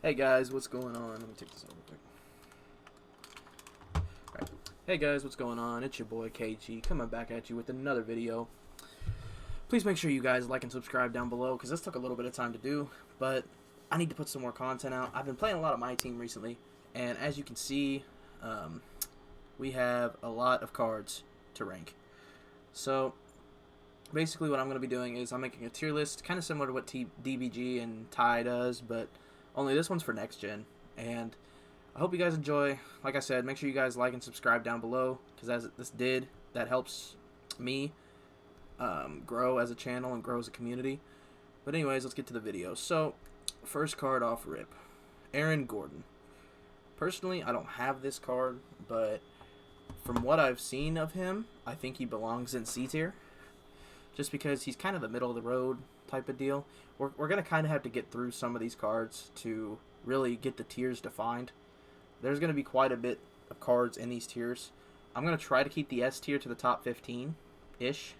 Hey guys, what's going on? Let me take this out real quick. Alright. Hey guys, what's going on? It's your boy KG coming back at you with another video. Please make sure you guys like and subscribe down below because this took a little bit of time to do, but I need to put some more content out. I've been playing a lot of my team recently, and as you can see, we have a lot of cards to rank. So basically what I'm going to be doing is I'm making a tier list kind of similar to what DBG and Ty does, but only this one's for next gen. And I hope you guys enjoy. Like I said, make sure you guys like and subscribe down below, because as this did, that helps me grow as a channel and grow as a community. But anyways, let's get to the video. So first card off rip, Aaron Gordon. Personally, I don't have this card, but from what I've seen of him, I think he belongs in C tier, just because he's kind of the middle of the road type of deal. We're going to kind of have to get through some of these cards to really get the tiers defined. There's going to be quite a bit of cards in these tiers. I'm going to try to keep the S tier to the top 15-ish.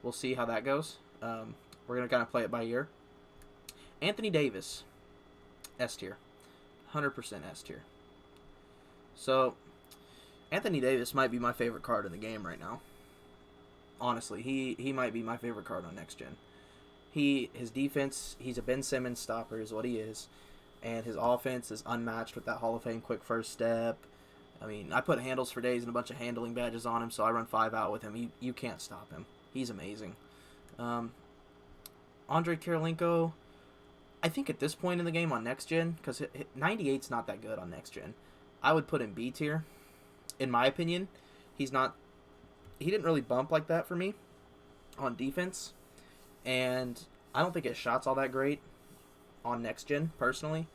We'll see how that goes. We're going to kind of play it by ear. Anthony Davis, S tier. 100% S tier. So, Anthony Davis might be my favorite card in the game right now. Honestly, he might be my favorite card on next gen. His defense, he's a Ben Simmons stopper is what he is, and his offense is unmatched with that Hall of Fame quick first step. I mean, I put handles for days and a bunch of handling badges on him, so I run 5 out with him. You can't stop him. He's amazing. Andre Kirilenko, I think at this point in the game on next gen, because 98's not that good on next gen, I would put him B tier. In my opinion, he didn't really bump like that for me on defense, and I don't think his shot's all that great on next gen, personally.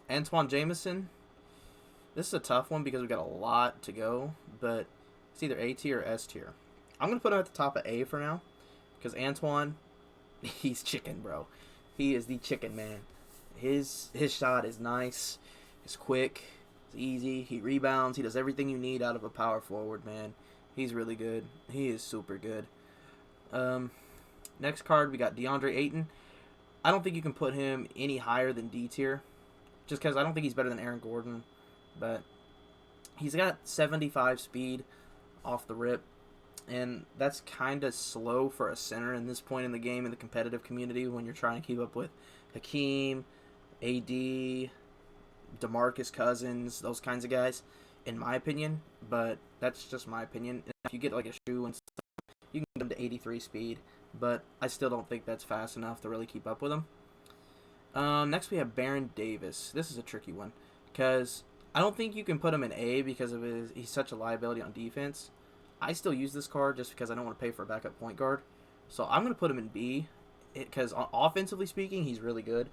Antoine Jameson, this is a tough one because we've got a lot to go, but it's either A tier or S tier. I'm going to put him at the top of A for now, because Antoine, he's chicken, bro. He is the chicken, man. His shot is nice, it's quick, it's easy, he rebounds, he does everything you need out of a power forward, man. He's really good. He is super good. Next card, we got DeAndre Ayton. I don't think you can put him any higher than D tier, just because I don't think he's better than Aaron Gordon, but he's got 75 speed off the rip, and that's kind of slow for a center in this point in the game in the competitive community when you're trying to keep up with Hakeem, AD, DeMarcus Cousins, those kinds of guys, in my opinion, but that's just my opinion. If you get like a shoe and stuff, you can get them to 83 speed, but I still don't think that's fast enough to really keep up with him. Next we have Baron Davis. This is a tricky one, because I don't think you can put him in A because of he's such a liability on defense. I still use this card just because I don't want to pay for a backup point guard. So I'm going to put him in B, because offensively speaking, he's really good.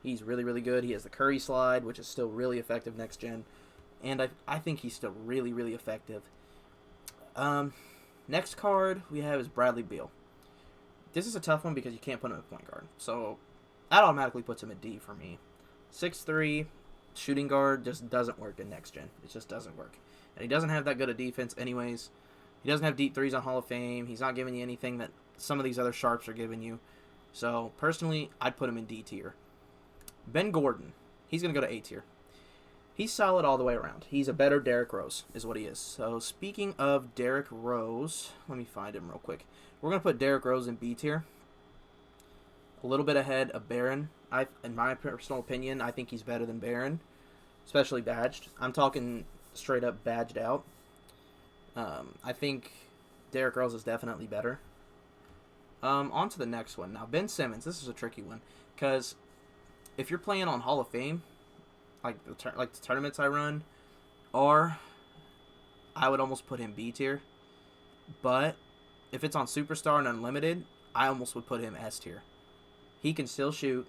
He's really, really good. He has the Curry slide, which is still really effective next gen. And I think he's still really, really effective. Next card we have is Bradley Beal. This is a tough one because you can't put him at point guard. So that automatically puts him at D for me. 6'3", shooting guard just doesn't work in next gen. It just doesn't work. And he doesn't have that good a defense anyways. He doesn't have deep threes on Hall of Fame. He's not giving you anything that some of these other sharps are giving you. So personally, I'd put him in D tier. Ben Gordon, he's going to go to A tier. He's solid all the way around. He's a better Derrick Rose, is what he is. So, speaking of Derrick Rose, let me find him real quick. We're going to put Derrick Rose in B tier. A little bit ahead of Barron. In my personal opinion, I think he's better than Barron, especially badged. I'm talking straight up badged out. I think Derrick Rose is definitely better. On to the next one. Now, Ben Simmons. This is a tricky one, because if you're playing on Hall of Fame, like the tournaments I run, or I would almost put him B tier. But if it's on Superstar and Unlimited, I almost would put him S tier. He can still shoot.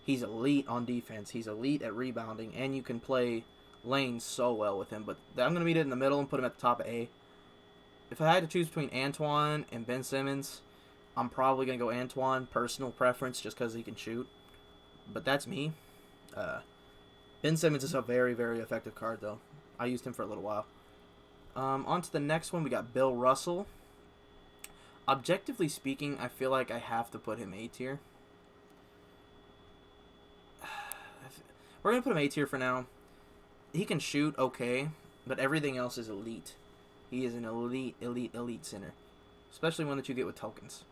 He's elite on defense. He's elite at rebounding, and you can play lanes so well with him. But I'm going to meet it in the middle and put him at the top of A. If I had to choose between Antoine and Ben Simmons, I'm probably going to go Antoine, personal preference, just because he can shoot. But that's me. Ben Simmons is a very, very effective card, though. I used him for a little while. On to the next one, we got Bill Russell. Objectively speaking, I feel like I have to put him A tier. We're going to put him A tier for now. He can shoot okay, but everything else is elite. He is an elite center. Especially one that you get with tokens.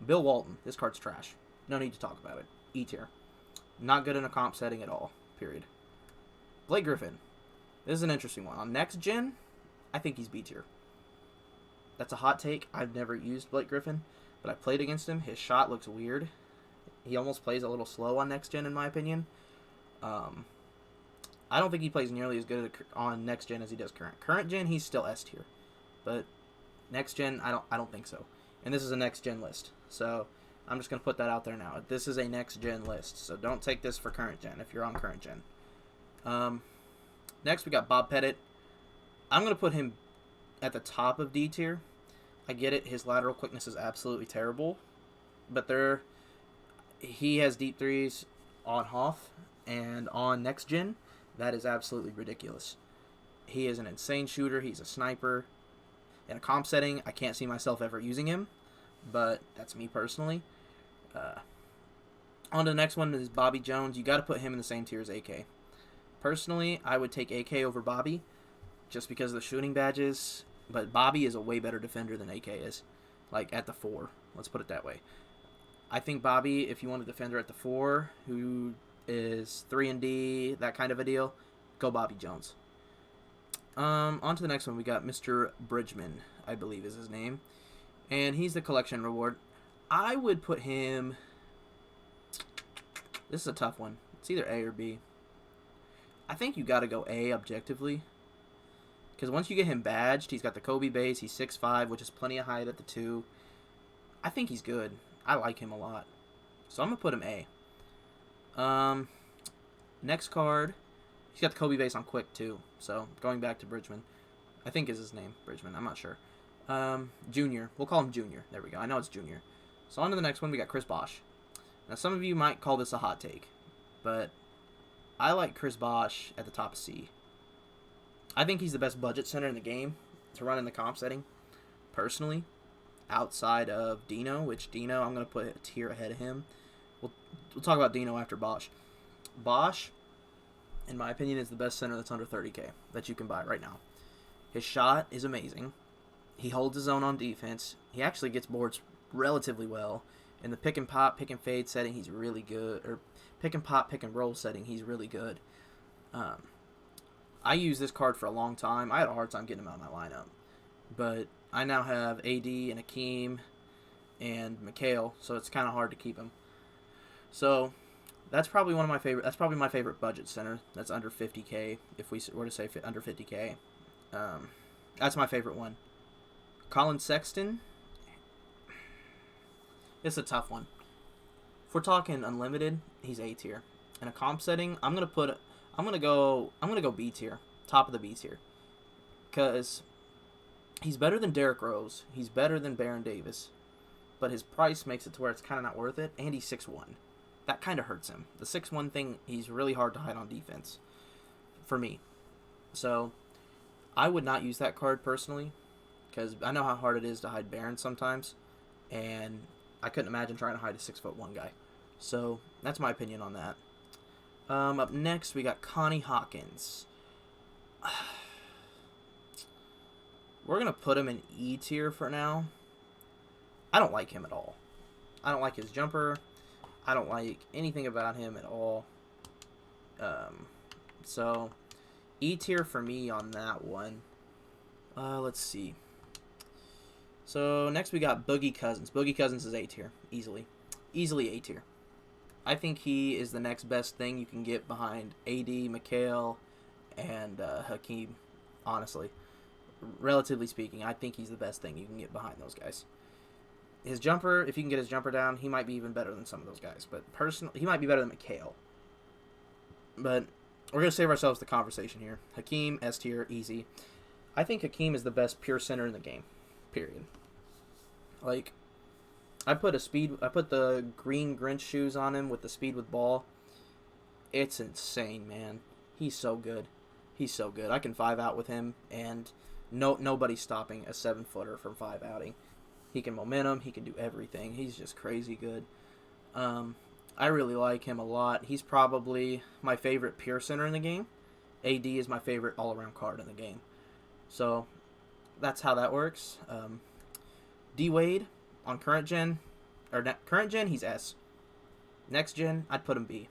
Bill Walton. This card's trash. No need to talk about it. E tier. Not good in a comp setting at all. Period. Blake Griffin. This is an interesting one. On next gen, I think he's B tier. That's a hot take. I've never used Blake Griffin, but I played against him. His shot looks weird. He almost plays a little slow on next gen, in my opinion. I don't think he plays nearly as good on next gen as he does current. Current gen, he's still S tier, but next gen, I don't think so. And this is a next gen list, so I'm just gonna put that out there now. This is a next gen list, so don't take this for current gen if you're on current gen. Next, we got Bob Pettit. I'm gonna put him at the top of D tier. I get it; his lateral quickness is absolutely terrible, but he has deep threes on Hoth and on next gen. That is absolutely ridiculous. He is an insane shooter. He's a sniper. In a comp setting, I can't see myself ever using him, but that's me personally. On to the next one is Bobby Jones. You got to put him in the same tier as AK. Personally, I would take AK over Bobby just because of the shooting badges, but Bobby is a way better defender than AK is, like at the 4. Let's put it that way. I think Bobby, if you want a defender at the 4 who is 3-and-D, that kind of a deal, go Bobby Jones. On to the next one. We got Mr. Bridgman, I believe is his name, and he's the collection reward. I would put him... This is a tough one. It's either A or B. I think you got to go A objectively, because once you get him badged, he's got the Kobe base, he's 6'5", which is plenty of height at the 2. I think he's good. I like him a lot. So I'm going to put him A. Next card, he's got the Kobe base on quick too. So going back to Bridgman, I think is his name, Bridgman. I'm not sure. Junior. We'll call him Junior. There we go. I know it's Junior. So on to the next one. We got Chris Bosh. Now some of you might call this a hot take, but I like Chris Bosh at the top of C. I think he's the best budget center in the game to run in the comp setting, personally, outside of Dino, which Dino I'm going to put a tier ahead of him. We'll talk about Dino after Bosh. Bosh, in my opinion, is the best center that's under 30K that you can buy right now. His shot is amazing. He holds his own on defense. He actually gets boards relatively well. In the pick and pop, pick and fade setting, he's really good. Or pick and pop, pick and roll setting, he's really good. I used this card for a long time. I had a hard time getting him out of my lineup. But I now have AD and Akeem and Mikhail, so it's kind of hard to keep him. So that's probably one of my favorite. That's probably my favorite budget center. That's under 50K. If we were to say under 50K, that's my favorite one. Colin Sexton. It's a tough one. If we're talking unlimited, he's A tier. In a comp setting, I'm gonna go B tier, top of the B tier, because he's better than Derrick Rose. He's better than Baron Davis, but his price makes it to where it's kind of not worth it. And he's 6'1". That kind of hurts him. The 6'1" thing, he's really hard to hide on defense, for me. So I would not use that card personally, because I know how hard it is to hide Baron sometimes, and I couldn't imagine trying to hide a 6'1" guy. So that's my opinion on that. Up next, we got Connie Hawkins. We're going to put him in E tier for now. I don't like him at all. I don't like his jumper. I don't like anything about him at all. So, E tier for me on that one. Let's see. So, next we got Boogie Cousins. Boogie Cousins is A tier. Easily. Easily A tier. I think he is the next best thing you can get behind AD, Mikhail, and Hakeem, honestly. Relatively speaking, I think he's the best thing you can get behind those guys. His jumper, if you can get his jumper down, he might be even better than some of those guys. But personally, he might be better than Mikhail. But we're going to save ourselves the conversation here. Hakeem, S tier, easy. I think Hakeem is the best pure center in the game, period. Like, I put the green Grinch shoes on him with the speed with ball. It's insane, man. He's so good. He's so good. I can 5-out with him, and nobody's stopping a 7-footer from 5-outing. He can momentum. He can do everything. He's just crazy good. I really like him a lot. He's probably my favorite pure center in the game. AD is my favorite all-around card in the game. So that's how that works. D Wade on current gen, current gen, he's S. Next gen, I'd put him B.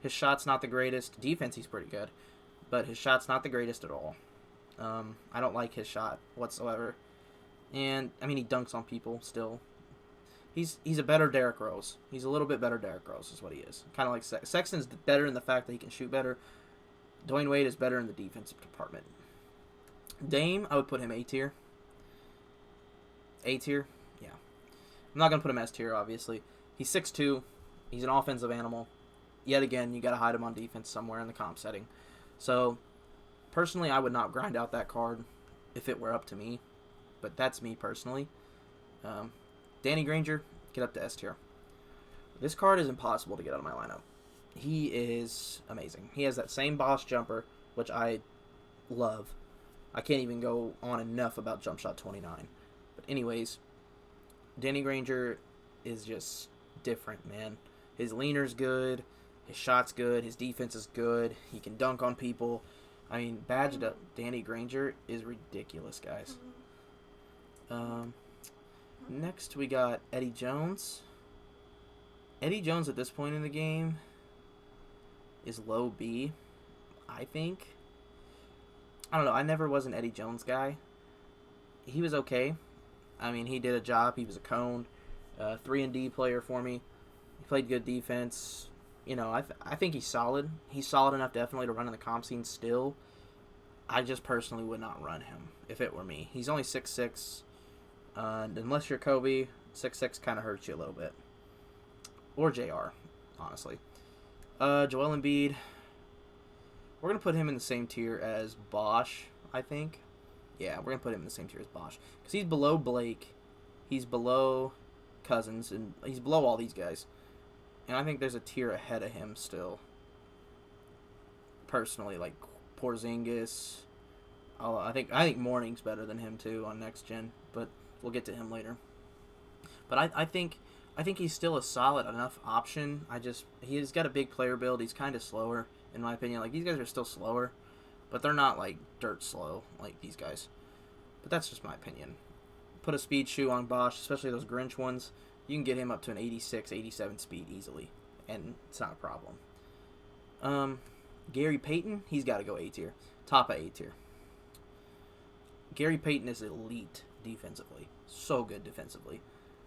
His shot's not the greatest. Defense, he's pretty good, but his shot's not the greatest at all. I don't like his shot whatsoever. And I mean, he dunks on people still. He's a better Derrick Rose. He's a little bit better Derrick Rose is what he is. Kind of like Sexton's better in the fact that he can shoot better. Dwayne Wade is better in the defensive department. Dame, I would put him A tier. A tier? Yeah. I'm not going to put him S tier, obviously. He's 6'2". He's an offensive animal. Yet again, you got to hide him on defense somewhere in the comp setting. So, personally, I would not grind out that card if it were up to me. But that's me personally. Danny Granger, get up to S tier. This card is impossible to get out of my lineup. He is amazing. He has that same boss jumper, which I love. I can't even go on enough about Jump Shot 29. But anyways, Danny Granger is just different, man. His leaner's good. His shot's good. His defense is good. He can dunk on people. I mean, badged up Danny Granger is ridiculous, guys. Next, we got Eddie Jones. Eddie Jones at this point in the game is low B, I think. I don't know. I never was an Eddie Jones guy. He was okay. I mean, he did a job. He was a cone, 3-and-D player for me. He played good defense. You know, I think he's solid. He's solid enough definitely to run in the comp scene still. I just personally would not run him if it were me. He's only 6'6". Unless you're Kobe, 6'6" kind of hurts you a little bit. Or JR, honestly. Joel Embiid. We're going to put him in the same tier as Bosch, I think. Yeah, we're going to put him in the same tier as Bosch. Because he's below Blake. He's below Cousins. And he's below all these guys. And I think there's a tier ahead of him still. Personally, like Porzingis. I think Morning's better than him, too, on next gen. But we'll get to him later. But I think he's still a solid enough option. He's got a big player build. He's kind of slower, in my opinion. Like, these guys are still slower, but they're not, like, dirt slow like these guys. But that's just my opinion. Put a speed shoe on Bosch, especially those Grinch ones. You can get him up to an 86, 87 speed easily, and it's not a problem. Gary Payton, he's got to go A tier. Top of A tier. Gary Payton is elite defensively. So good defensively.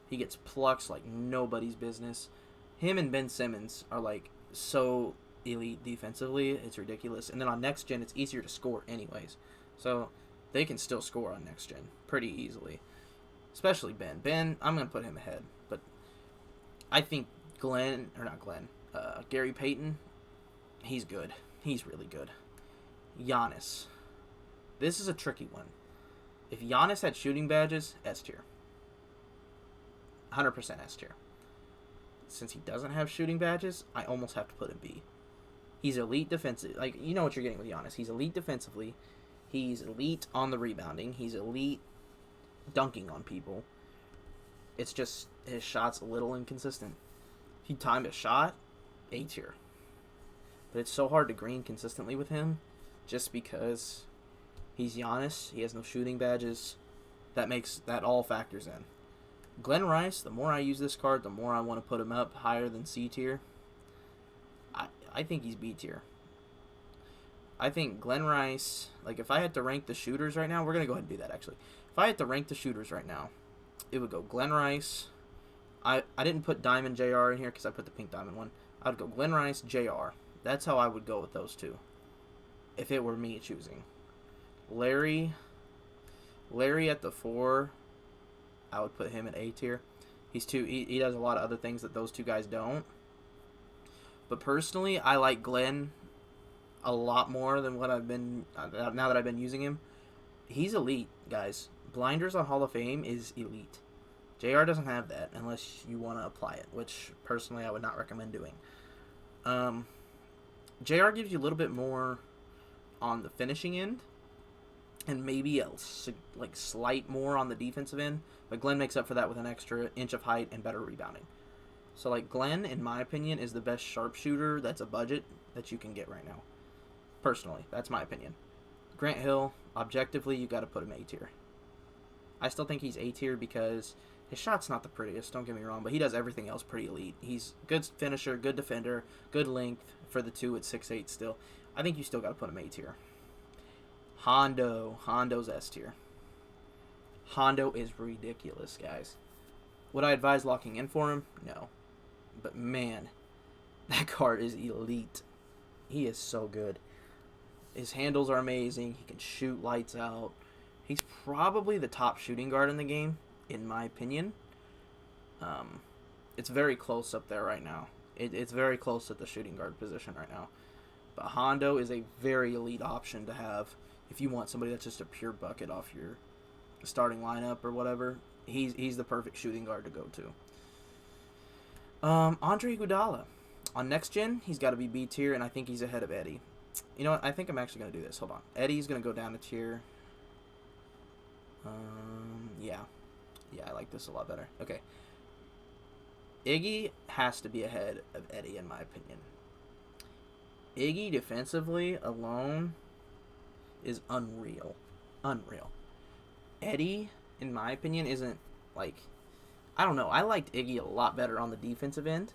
He gets plucks like nobody's business. Him and Ben Simmons are like so elite defensively. It's ridiculous. And then on next gen, it's easier to score anyways. So they can still score on next gen pretty easily. Especially Ben. Ben, I'm going to put him ahead. But I think Gary Payton, he's good. He's really good. Giannis. This is a tricky one. If Giannis had shooting badges, S tier. 100% S tier. Since he doesn't have shooting badges, I almost have to put him B. He's elite defensive. Like, you know what you're getting with Giannis. He's elite defensively. He's elite on the rebounding. He's elite dunking on people. It's just his shot's a little inconsistent. If you time a shot, A tier. But it's so hard to green consistently with him just because he's Giannis. He has no shooting badges. That all factors in. Glenn Rice, the more I use this card, the more I want to put him up higher than C tier. I think he's B tier. I think Glenn Rice, like if I had to rank the shooters right now, we're going to go ahead and do that actually. If I had to rank the shooters right now, it would go Glenn Rice. I didn't put Diamond JR in here because I put the pink diamond one. I would go Glenn Rice, JR. That's how I would go with those two. If it were me choosing. Larry at the 4, I would put him at A tier. He does a lot of other things that those two guys don't. But personally, I like Glenn a lot more than what I've been now that I've been using him. He's elite, guys. Blinders on Hall of Fame is elite. JR doesn't have that unless you want to apply it, which personally I would not recommend doing. JR gives you a little bit more on the finishing end, and maybe a slight more on the defensive end, but Glenn makes up for that with an extra inch of height and better rebounding. So, like, Glenn, in my opinion, is the best sharpshooter that's a budget that you can get right now. Personally, that's my opinion. Grant Hill, objectively, you got to put him A tier. I still think he's A tier because his shot's not the prettiest, don't get me wrong, but he does everything else pretty elite. He's good finisher, good defender, good length for the 2 at 6'8" still. I think you still got to put him A tier. Hondo's S tier. Hondo is ridiculous, guys. Would I advise locking in for him? No. But man, that card is elite. He is so good. His handles are amazing. He can shoot lights out. He's probably the top shooting guard in the game, in my opinion. It's very close up there right now. It's very close at the shooting guard position right now. But Hondo is a very elite option to have if you want somebody that's just a pure bucket off your starting lineup or whatever. He's the perfect shooting guard to go to. Andre Iguodala. On next gen, he's got to be B tier, and I think he's ahead of Eddie. You know what? I think I'm actually going to do this. Hold on. Eddie's going to go down a tier. Yeah. Yeah, I like this a lot better. Okay. Iggy has to be ahead of Eddie, in my opinion. Iggy, defensively, alone, is unreal. Unreal. Eddie, in my opinion, isn't, like... I don't know. I liked Iggy a lot better on the defensive end.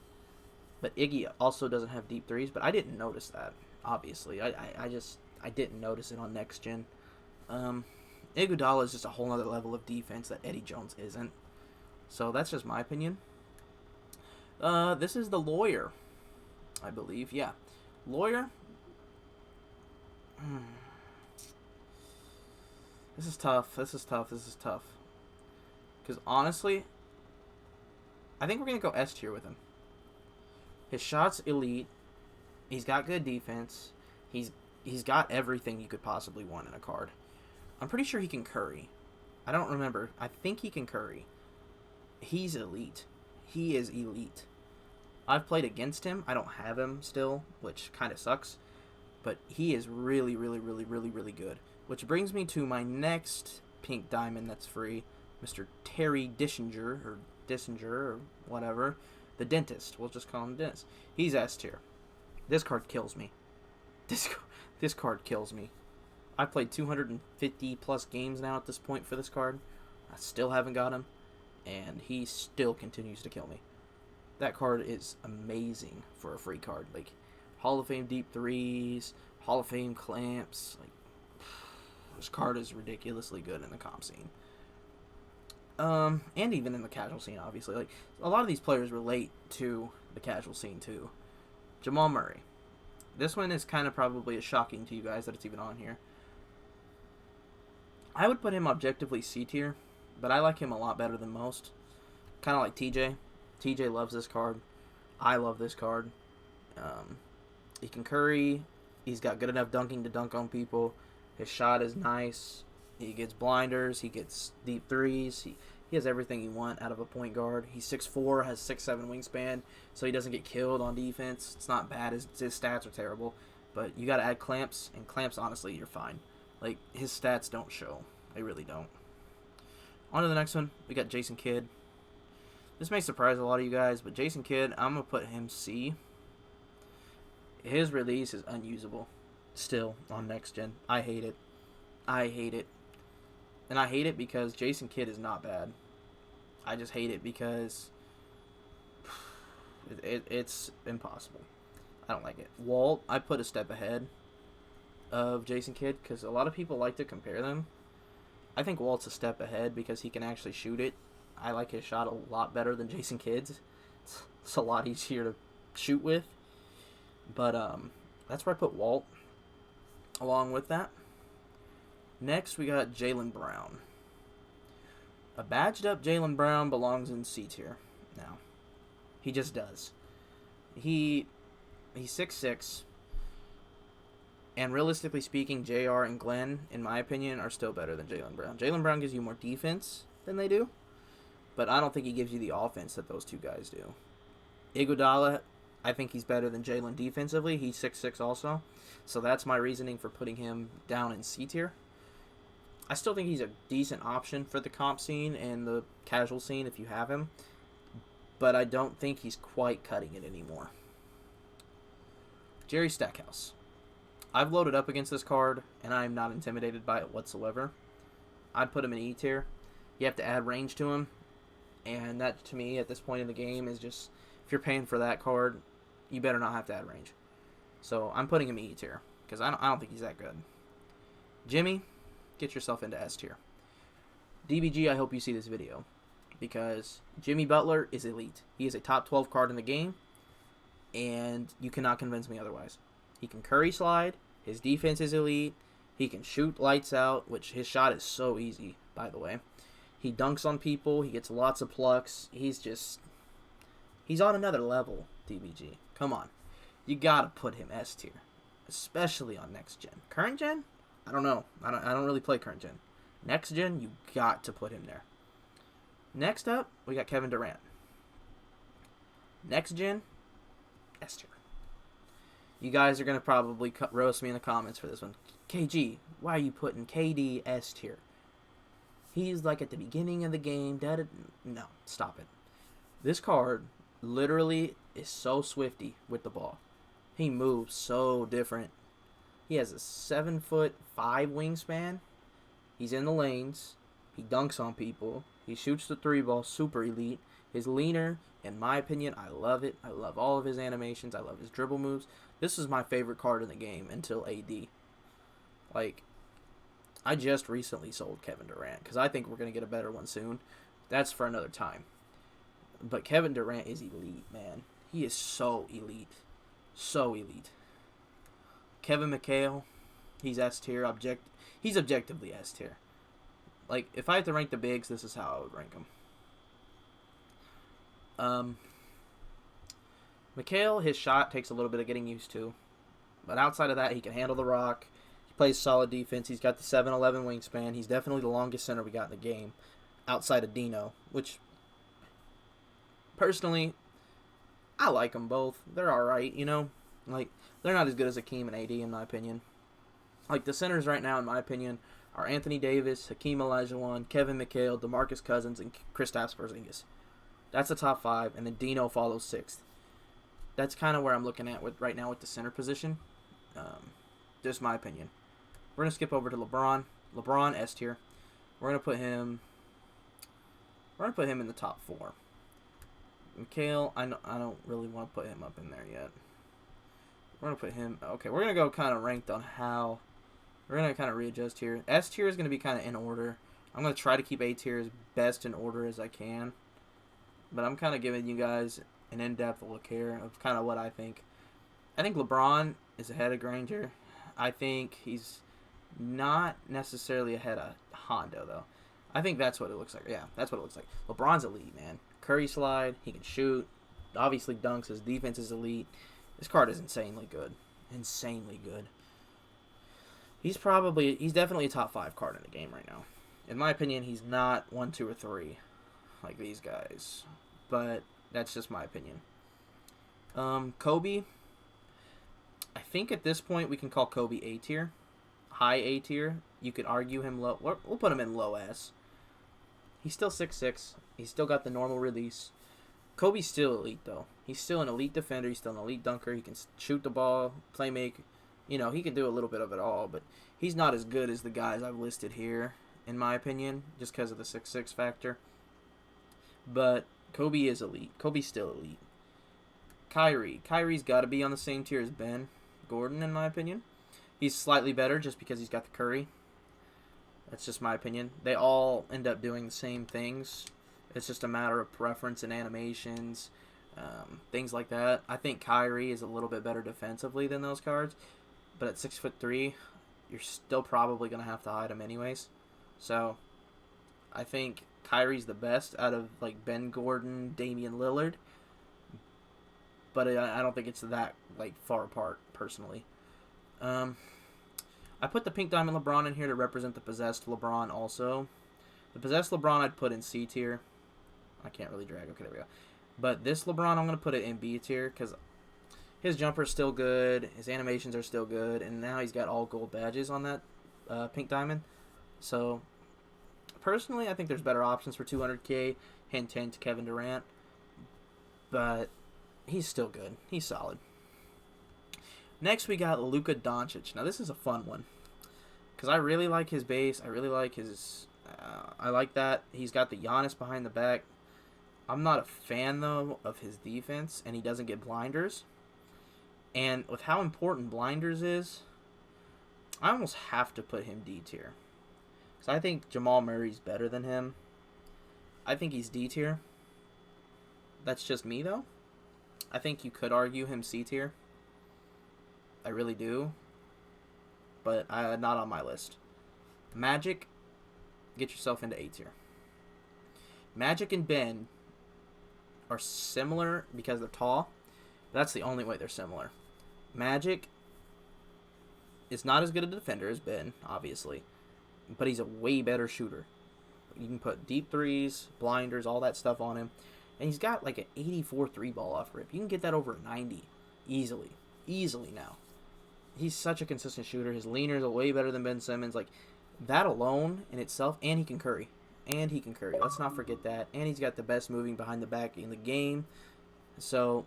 But Iggy also doesn't have deep threes. But I didn't notice that, obviously. I didn't notice it on next gen. Iguodala is just a whole other level of defense that Eddie Jones isn't. So that's just my opinion. This is the lawyer, I believe. Yeah. Lawyer. This is tough. Because honestly, I think we're going to go S tier with him. His shot's elite. He's got good defense. He's got everything you could possibly want in a card. I'm pretty sure he can curry. I don't remember. I think he can curry. He's elite. He is elite. I've played against him. I don't have him still, which kind of sucks. But he is really, really, really, really, really good. Which brings me to my next pink diamond that's free. Mr. Terry Dissinger, or whatever. The dentist. We'll just call him dentist. He's S tier. This card kills me. This card kills me. I've played 250 plus games now at this point for this card. I still haven't got him. And he still continues to kill me. That card is amazing for a free card. Like, Hall of Fame deep threes, Hall of Fame clamps. Like, this card is ridiculously good in the comp scene. And even in the casual scene, obviously. Like, a lot of these players relate to the casual scene, too. Jamal Murray. This one is kind of probably shocking to you guys that it's even on here. I would put him objectively C tier, but I like him a lot better than most. Kind of like TJ. TJ loves this card. I love this card. He can curry. He's got good enough dunking to dunk on people. His shot is nice. He gets blinders. He gets deep threes. He has everything you want out of a point guard. He's 6'4", has 6'7" wingspan, so he doesn't get killed on defense. It's not bad. His stats are terrible. But you got to add clamps, and clamps, honestly, you're fine. Like, his stats don't show. They really don't. On to the next one. We got Jason Kidd. This may surprise a lot of you guys, but Jason Kidd, I'm going to put him C. His release is unusable still on next gen. I hate it. And I hate it because Jason Kidd is not bad. I just hate it because it's impossible. I don't like it. Walt, I put a step ahead of Jason Kidd because a lot of people like to compare them. I think Walt's a step ahead because he can actually shoot it. I like his shot a lot better than Jason Kidd's. It's a lot easier to shoot with. But that's where I put Walt along with that. Next, we got Jaylen Brown. A badged up Jaylen Brown belongs in C tier now. He just does. He's 6'6". And realistically speaking, JR and Glenn, in my opinion, are still better than Jaylen Brown. Jaylen Brown gives you more defense than they do. But I don't think he gives you the offense that those two guys do. Iguodala, I think he's better than Jaylen defensively. He's 6'6" also. So that's my reasoning for putting him down in C tier. I still think he's a decent option for the comp scene and the casual scene if you have him. but I don't think he's quite cutting it anymore. Jerry Stackhouse. I've loaded up against this card, and I am not intimidated by it whatsoever. I'd put him in E tier. You have to add range to him, and that, to me, at this point in the game, is just, if you're paying for that card, you better not have to add range. So I'm putting him in E tier, because I don't think he's that good. Jimmy, get yourself into S tier. DBG, I hope you see this video, because Jimmy Butler is elite. He is a top 12 card in the game, and you cannot convince me otherwise. He can curry slide. His defense is elite. He can shoot lights out, which his shot is so easy, by the way. He dunks on people. He gets lots of plucks. He's on another level, DBG. Come on. You got to put him S tier, especially on next gen. Current gen? I don't know. I don't really play current gen. Next gen, you got to put him there. Next up, we got Kevin Durant. Next gen, S tier. You guys are going to probably roast me in the comments for this one. KG, why are you putting KD S tier? He's like at the beginning of the game. No, stop it. This card literally is so swifty with the ball. He moves so different. He has a 7'5" wingspan. He's in the lanes. He dunks on people. He shoots the 3-ball, super elite. His leaner, in my opinion, I love it. I love all of his animations. I love his dribble moves. This is my favorite card in the game until AD. Like, I just recently sold Kevin Durant because I think we're going to get a better one soon. That's for another time. But Kevin Durant is elite, man. He is so elite. So elite. Kevin McHale, he's S tier. He's objectively S tier. Like, if I had to rank the bigs, this is how I would rank them. McHale, his shot takes a little bit of getting used to. But outside of that, he can handle the rock. He plays solid defense. He's got the 7'11" wingspan. He's definitely the longest center we got in the game, outside of Dino, which, personally, I like them both. They're alright, you know? Like, they're not as good as Hakeem and AD, in my opinion. Like, the centers right now, in my opinion, are Anthony Davis, Hakeem Olajuwon, Kevin McHale, DeMarcus Cousins, and Kristaps Porzingis. That's the top 5, and then Dino follows 6th. That's kind of where I'm looking at right now with the center position. Just my opinion. We're going to skip over to LeBron. LeBron, S tier. We're going to put him in the top 4. McHale, I don't really want to put him up in there yet. We're going to put him... Okay, we're going to go kind of ranked on how... We're going to kind of readjust here. S tier is going to be kind of in order. I'm going to try to keep A tier as best in order as I can. But I'm kind of giving you guys an in-depth look here of kind of what I think. I think LeBron is ahead of Granger. I think he's not necessarily ahead of Hondo, though. I think that's what it looks like. Yeah, that's what it looks like. LeBron's elite, man. Curry slide. He can shoot. Obviously dunks. His defense is elite. This card is insanely good. Insanely good. He's definitely a top 5 card in the game right now. In my opinion, he's not 1, 2, or 3 like these guys. But that's just my opinion. Kobe. I think at this point we can call Kobe A tier. High A tier. You could argue him low. We'll put him in low S. He's still 6'6". He's still got the normal release. Kobe's still elite, though. He's still an elite defender. He's still an elite dunker. He can shoot the ball, play make. You know, he can do a little bit of it all, but he's not as good as the guys I've listed here, in my opinion, just because of the 6'6" factor. But Kobe is elite. Kobe's still elite. Kyrie. Kyrie's got to be on the same tier as Ben Gordon, in my opinion. He's slightly better just because he's got the Curry. That's just my opinion. They all end up doing the same things. It's just a matter of preference and animations, things like that. I think Kyrie is a little bit better defensively than those cards, but at 6'3", you're still probably going to have to hide him anyways. So I think Kyrie's the best out of like Ben Gordon, Damian Lillard, but I don't think it's that like far apart personally. I put the pink diamond LeBron in here to represent the possessed LeBron also. The possessed LeBron I'd put in C tier. I can't really drag. Okay, there we go. But this LeBron, I'm going to put it in B tier because his jumper's still good. His animations are still good. And now he's got all gold badges on that pink diamond. So, personally, I think there's better options for 200K. Hint, hint, Kevin Durant. but he's still good. He's solid. Next, we got Luka Doncic. Now, this is a fun one because I really like his base. I really like his. I like that he's got the Giannis behind the back. I'm not a fan though of his defense, and he doesn't get blinders. And with how important blinders is, I almost have to put him D tier. Because I think Jamal Murray's better than him. I think he's D tier. That's just me, though. I think you could argue him C tier. I really do. But not on my list. Magic, get yourself into A tier. Magic and Ben are similar because they're tall. That's the only way they're similar. Magic is not as good a defender as Ben, obviously, but he's a way better shooter. You can put deep threes, blinders, all that stuff on him, and he's got like an 84 3-ball off rip. You can get that over 90 easily now. He's such a consistent shooter. His leaners are way better than Ben Simmons. Like, that alone in itself, and he can curry. Let's not forget that. And he's got the best moving behind the back in the game. So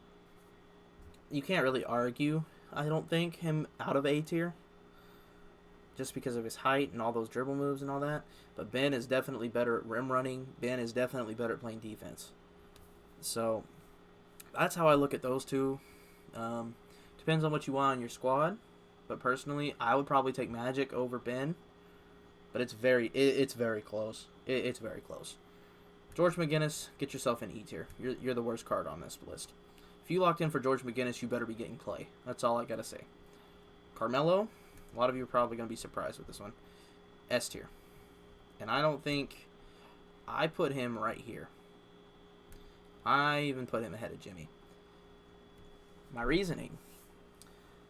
you can't really argue, I don't think, him out of A tier. Just because of his height and all those dribble moves and all that. But Ben is definitely better at rim running. Ben is definitely better at playing defense. So that's how I look at those two. Depends on what you want on your squad. But personally, I would probably take Magic over Ben. But it's very close. It's very close. George McGinnis, get yourself in E tier. You're the worst card on this list. If you locked in for George McGinnis, you better be getting Clay. That's all I gotta say. Carmelo, a lot of you are probably gonna be surprised with this one. S tier. And I don't think I put him right here. I even put him ahead of Jimmy. My reasoning: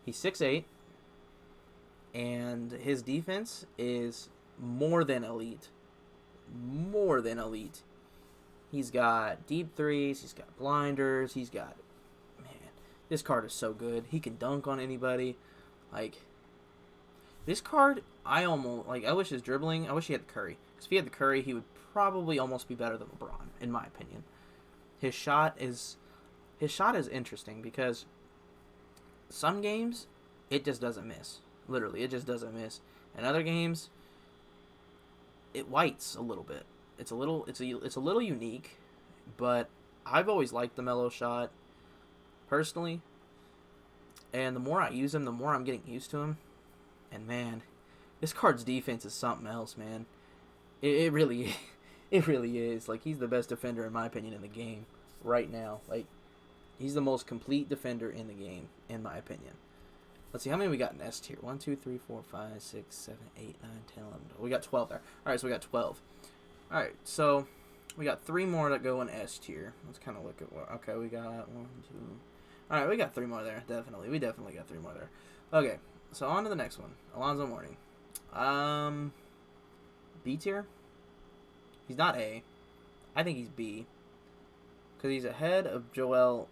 he's 6'8", and his defense is more than elite. He's got deep threes. He's got blinders. This card is so good. He can dunk on anybody. Like, this card, I wish his dribbling, I wish he had the Curry. Because if he had the Curry, he would probably almost be better than LeBron, in my opinion. His shot is interesting because some games, it just doesn't miss. Literally, it just doesn't miss. And other games, it whites a little bit. It's a little unique, but I've always liked the mellow shot, personally. And the more I use him, the more I'm getting used to him. And man, this card's defense is something else, man. It really is. Like, he's the best defender, in my opinion, in the game right now. Like, he's the most complete defender in the game, in my opinion. Let's see, how many we got in S tier? 1, 2, 3, 4, 5, 6, 7, 8, 9, 10, 11. We got 12 there. Alright, so we got 12. Alright, so we got 3 more that go in S tier. Let's kind of look at what... Okay, we got 1, 2... Alright, we got 3 more there, definitely. We definitely got 3 more there. Okay, so on to the next one. Alonzo Mourning. B tier? He's not A. I think he's B. Because he's ahead of Joel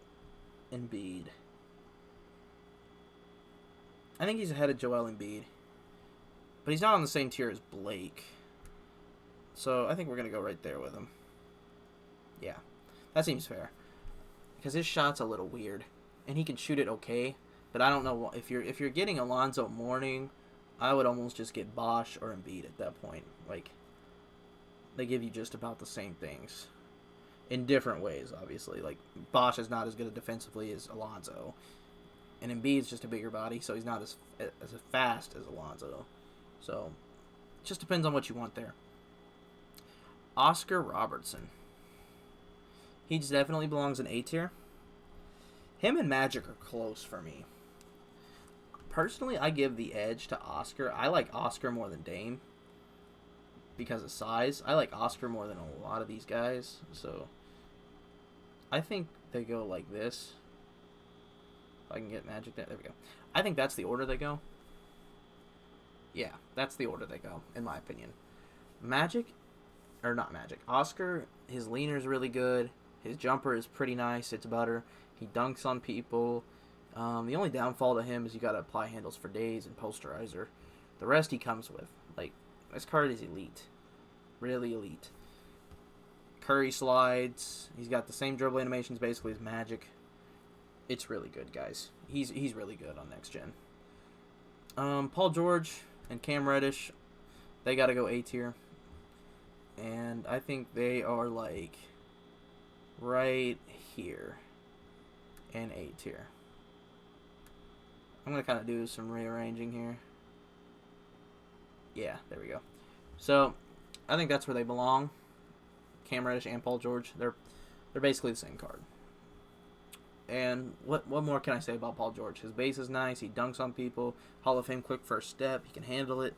Embiid. I think he's ahead of Joel Embiid. But he's not on the same tier as Blake. So I think we're going to go right there with him. Yeah, that seems fair. Because his shot's a little weird. And he can shoot it okay. But I don't know, if you're getting Alonzo Mourning, I would almost just get Bosch or Embiid at that point. Like, they give you just about the same things. In different ways, obviously. Like, Bosch is not as good defensively as Alonzo. And Embiid's just a bigger body, so he's not as fast as Alonzo. So, it just depends on what you want there. Oscar Robertson. He just definitely belongs in A tier. Him and Magic are close for me. Personally, I give the edge to Oscar. I like Oscar more than Dame because of size. I like Oscar more than a lot of these guys. So, I think they go like this. If I can get Magic there. There we go. I think that's the order they go. Yeah, that's the order they go, in my opinion. Oscar, his leaner is really good. His jumper is pretty nice. It's butter. He dunks on people. The only downfall to him is you got to apply handles for days and posterizer. The rest he comes with. Like, this card is elite. Really elite. Curry slides. He's got the same dribble animations basically as Magic. It's really good, guys. He's really good on next gen. Paul George and Cam Reddish, they got to go A tier. And I think they are like right here in A tier. I'm going to kind of do some rearranging here. Yeah, there we go. So, I think that's where they belong. Cam Reddish and Paul George, they're basically the same card. And what more can I say about Paul George? His base is nice. He dunks on people. Hall of Fame quick first step. He can handle it.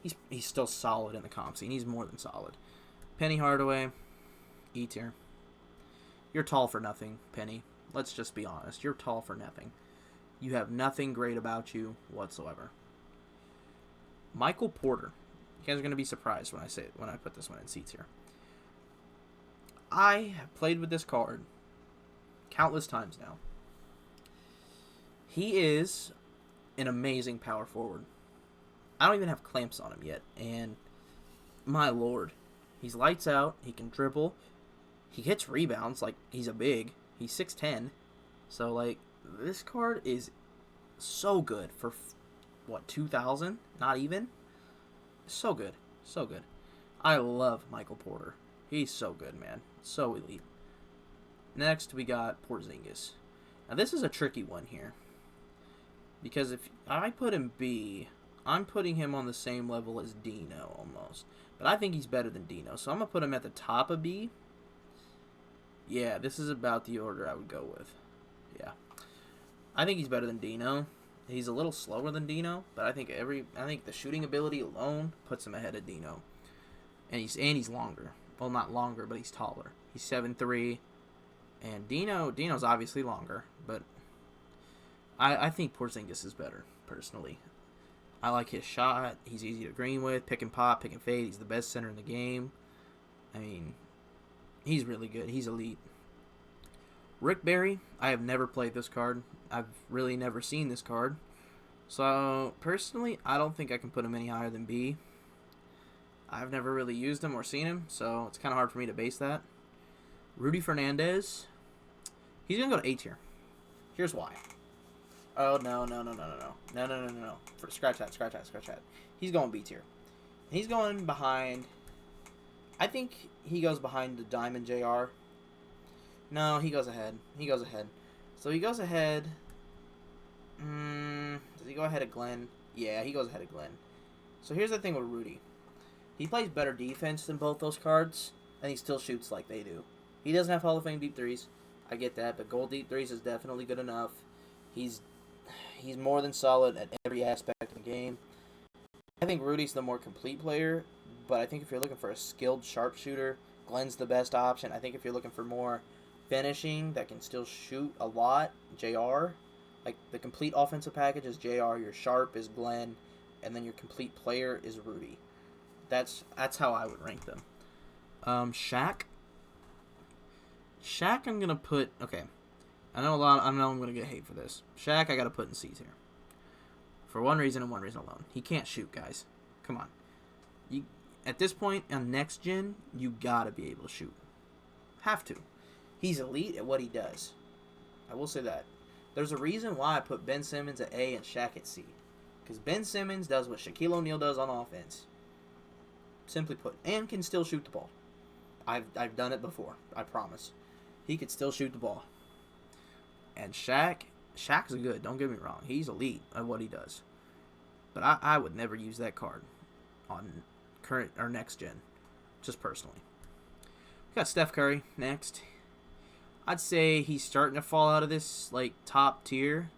He's still solid in the comp scene. He's more than solid. Penny Hardaway, E tier. You're tall for nothing, Penny. Let's just be honest. You're tall for nothing. You have nothing great about you whatsoever. Michael Porter. You guys are going to be surprised when I put this one in C tier. I have played with this card countless times now. He is an amazing power forward. I don't even have clamps on him yet, and my lord, he's lights out. He can dribble. He hits rebounds like he's a big. He's 6'10", so like this card is so good for what, 2,000? Not even. So good, so good. I love Michael Porter. He's so good, man. So elite. Next, we got Porzingis. Now, this is a tricky one here. Because if I put him B, I'm putting him on the same level as Dino, almost. But I think he's better than Dino. So I'm going to put him at the top of B. Yeah, this is about the order I would go with. Yeah. I think he's better than Dino. He's a little slower than Dino. But I think the shooting ability alone puts him ahead of Dino. And he's longer. Well, not longer, but he's taller. He's 7'3". And Dino's obviously longer, but I think Porzingis is better, personally. I like his shot. He's easy to green with. Pick and pop, pick and fade. He's the best center in the game. I mean, he's really good. He's elite. Rick Barry, I have never played this card. I've really never seen this card. So, personally, I don't think I can put him any higher than B. I've never really used him or seen him, so it's kind of hard for me to base that. Rudy Fernandez, he's going to go to A tier. Here's why. Oh, no. Scratch that. He's going B tier. He's going behind, I think he goes behind the Diamond JR. No, he goes ahead. So he goes ahead. Does he go ahead of Glenn? Yeah, he goes ahead of Glenn. So here's the thing with Rudy. He plays better defense than both those cards, and he still shoots like they do. He doesn't have Hall of Fame deep threes. I get that, but gold deep threes is definitely good enough. He's more than solid at every aspect of the game. I think Rudy's the more complete player, but I think if you're looking for a skilled sharpshooter, Glenn's the best option. I think if you're looking for more finishing that can still shoot a lot, JR. Like, the complete offensive package is JR, your sharp is Glenn, and then your complete player is Rudy. That's how I would rank them. Shaq, I'm gonna put, okay. I know I'm gonna get hate for this. Shaq, I gotta put in C tier. For one reason and one reason alone. He can't shoot, guys. Come on. At this point on next gen, you gotta be able to shoot. Have to. He's elite at what he does. I will say that. There's a reason why I put Ben Simmons at A and Shaq at C. Because Ben Simmons does what Shaquille O'Neal does on offense. Simply put. And can still shoot the ball. I've done it before. I promise. He could still shoot the ball. And Shaq's good. Don't get me wrong. He's elite at what he does. But I would never use that card on current or next gen. Just personally. We got Steph Curry next. I'd say he's starting to fall out of this like top tier.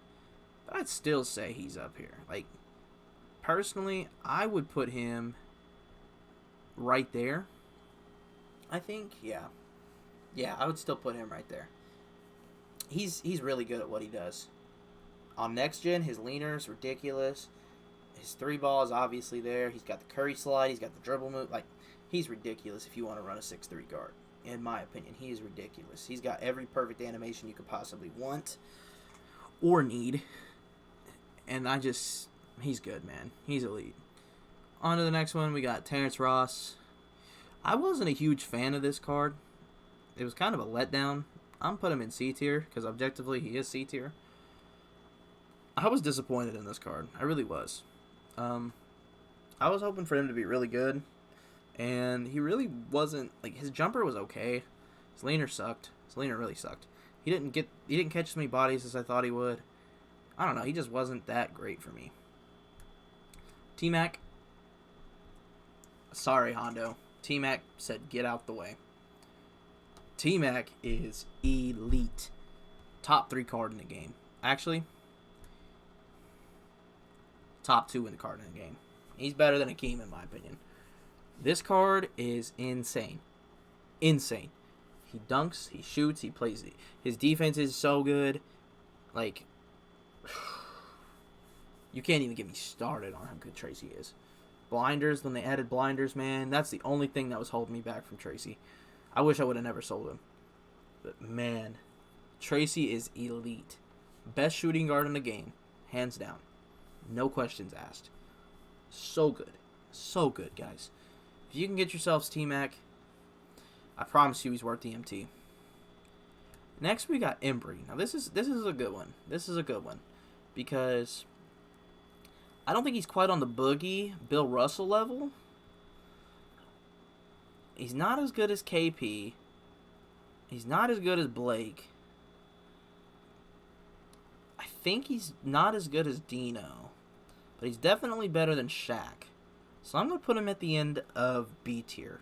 But I'd still say he's up here. Like, personally, I would put him right there. I think, yeah. Yeah, I would still put him right there. He's really good at what he does. On next gen, his leaner is ridiculous. His three ball is obviously there. He's got the Curry slide. He's got the dribble move. Like, he's ridiculous if you want to run a 6'3" guard. In my opinion, he is ridiculous. He's got every perfect animation you could possibly want or need. And he's good, man. He's elite. On to the next one, we got Terrence Ross. I wasn't a huge fan of this card. it was kind of a letdown. I'm putting him in C tier because objectively he is C tier. I was disappointed in this card. I really was. I was hoping for him to be really good, and he really wasn't. Like, his jumper was okay. His laner sucked. His laner really sucked. He didn't catch as many bodies as I thought he would. I don't know. He just wasn't that great for me. T-Mac. Sorry, Hondo. T-Mac said get out the way. T-Mac is elite. Top 3 card in the game. Actually, top 2 in the card in the game. He's better than Akeem in my opinion. This card is insane. Insane. He dunks, he shoots, he plays. His defense is so good. Like, you can't even get me started on how good Tracy is. Blinders, when they added blinders, man, that's the only thing that was holding me back from Tracy. I wish I would have never sold him. But, man, Tracy is elite. Best shooting guard in the game. Hands down. No questions asked. So good. So good, guys. If you can get yourselves T-Mac, I promise you he's worth the MT. Next, we got Embry. Now, this is a good one. This is a good one. Because I don't think he's quite on the Boogie, Bill Russell level. He's not as good as KP. He's not as good as Blake. I think he's not as good as Dino. But he's definitely better than Shaq. So I'm going to put him at the end of B tier.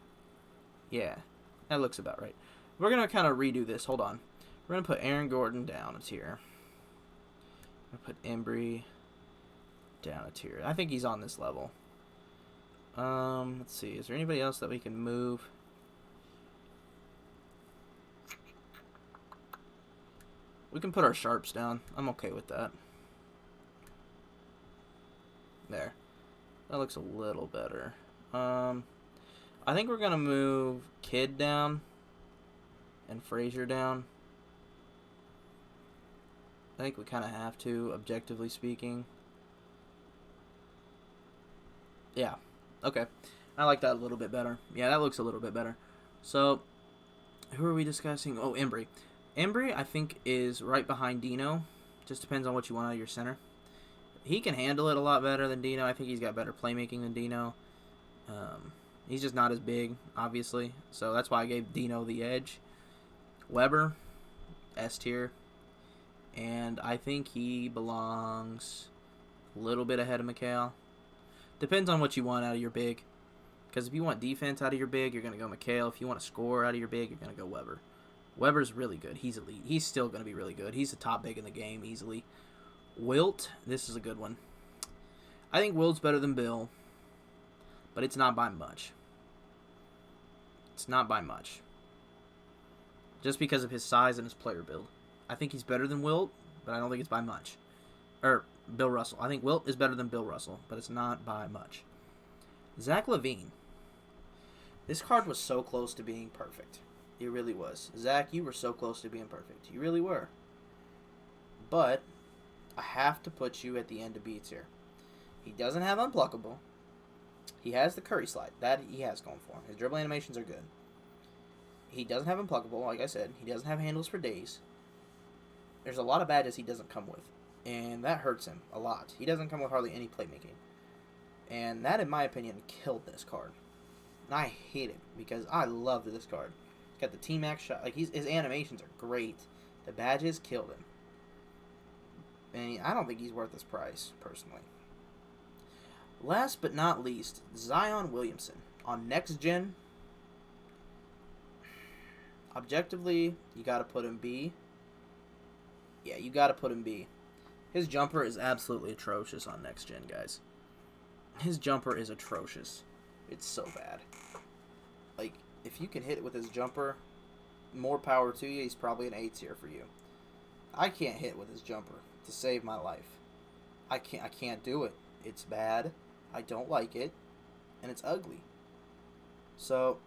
Yeah, that looks about right. We're going to kind of redo this. Hold on. We're going to put Aaron Gordon down a tier. I'm going to put Embry down a tier. I think he's on this level. Let's see. Is there anybody else that we can move? We can put our sharps down. I'm okay with that. There. That looks a little better. I think we're going to move Kidd down and Frazier down. I think we kind of have to, objectively speaking. Yeah. Okay. I like that a little bit better. Yeah, that looks a little bit better. So, who are we discussing? Oh, Embry. Embry, I think, is right behind Dino. Just depends on what you want out of your center. He can handle it a lot better than Dino. I think he's got better playmaking than Dino. He's just not as big, obviously. So that's why I gave Dino the edge. Weber, S tier. And I think he belongs a little bit ahead of McHale. Depends on what you want out of your big. Because if you want defense out of your big, you're going to go McHale. If you want to score out of your big, you're going to go Weber. Weber's really good. He's elite. He's still going to be really good. He's the top big in the game easily. Wilt, this is a good one. I think Wilt's better than Bill, but it's not by much. It's not by much. Just because of his size and his player build. I think he's better than Wilt, but I don't think it's by much. Or Bill Russell. I think Wilt is better than Bill Russell, but it's not by much. Zach LaVine. This card was so close to being perfect. It really was. Zach, you were so close to being perfect. You really were. But I have to put you at the end of B tier. He doesn't have Unpluckable. He has the Curry slide. That he has going for him. His dribble animations are good. He doesn't have Unpluckable, like I said. He doesn't have handles for days. There's a lot of badges he doesn't come with. And that hurts him a lot. He doesn't come with hardly any playmaking. And that, in my opinion, killed this card. And I hate it because I love this card. He's got the T-Max shot. Like, his animations are great. The badges killed him. And I don't think he's worth this price, personally. Last but not least, Zion Williamson. On next gen, objectively, you got to put him B. Yeah, you got to put him B. His jumper is absolutely atrocious on next gen, guys. His jumper is atrocious. It's so bad. Like, if you can hit it with his jumper, more power to you. He's probably an A tier for you. I can't hit with his jumper to save my life. I can't do it. It's bad. I don't like it. And it's ugly. So,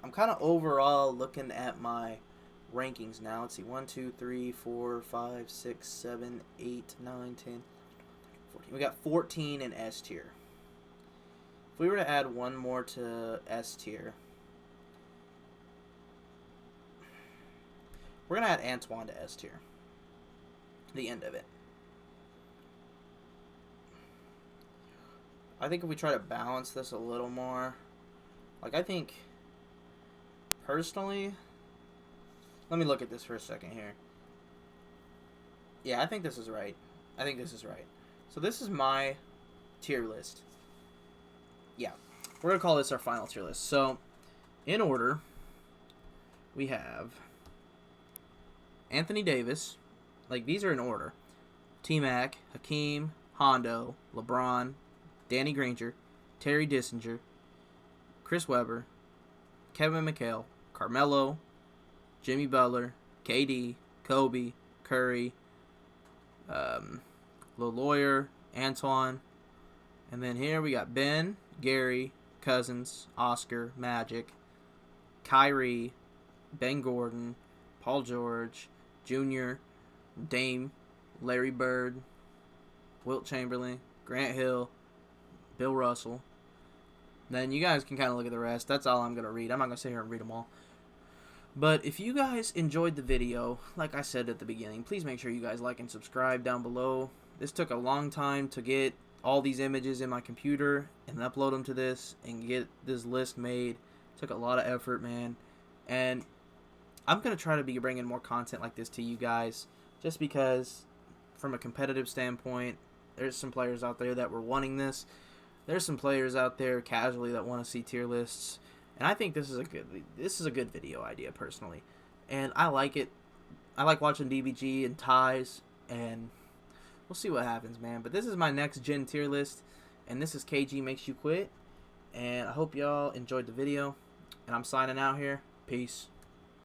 I'm kind of overall looking at my rankings now. Let's see. 1, 2, 3, 4, 5, 6, 7, 8, 9, 10, 14. We got 14 in S tier. If we were to add one more to S tier, We're going to add Antoine to S tier. The end of it. I think if we try to balance this a little more, like I think, personally, let me look at this for a second here. Yeah, I think this is right. I think this is right. So this is my tier list. Yeah, we're going to call this our final tier list. So, in order, we have Anthony Davis. Like, these are in order. T-Mac, Hakeem, Hondo, LeBron, Danny Granger, Terry Dissinger, Chris Webber, Kevin McHale, Carmelo, Jimmy Butler, KD, Kobe, Curry, Lil Lawyer, Antoine, and then here we got Ben, Gary, Cousins, Oscar, Magic, Kyrie, Ben Gordon, Paul George, Jr., Dame, Larry Bird, Wilt Chamberlain, Grant Hill, Bill Russell. Then you guys can kind of look at the rest. That's all I'm going to read. I'm not going to sit here and read them all. But if you guys enjoyed the video, like I said at the beginning, please make sure you guys like and subscribe down below. This took a long time to get all these images in my computer and upload them to this and get this list made. It took a lot of effort, man. And I'm going to try to be bringing more content like this to you guys just because from a competitive standpoint, there's some players out there that were wanting this. There's some players out there casually that want to see tier lists, and I think this is a good video idea personally, and I like it. I like watching DBG and ties, and we'll see what happens, man. But this is my next gen tier list, and this is KG Makes You Quit, and I hope y'all enjoyed the video, and I'm signing out here. Peace.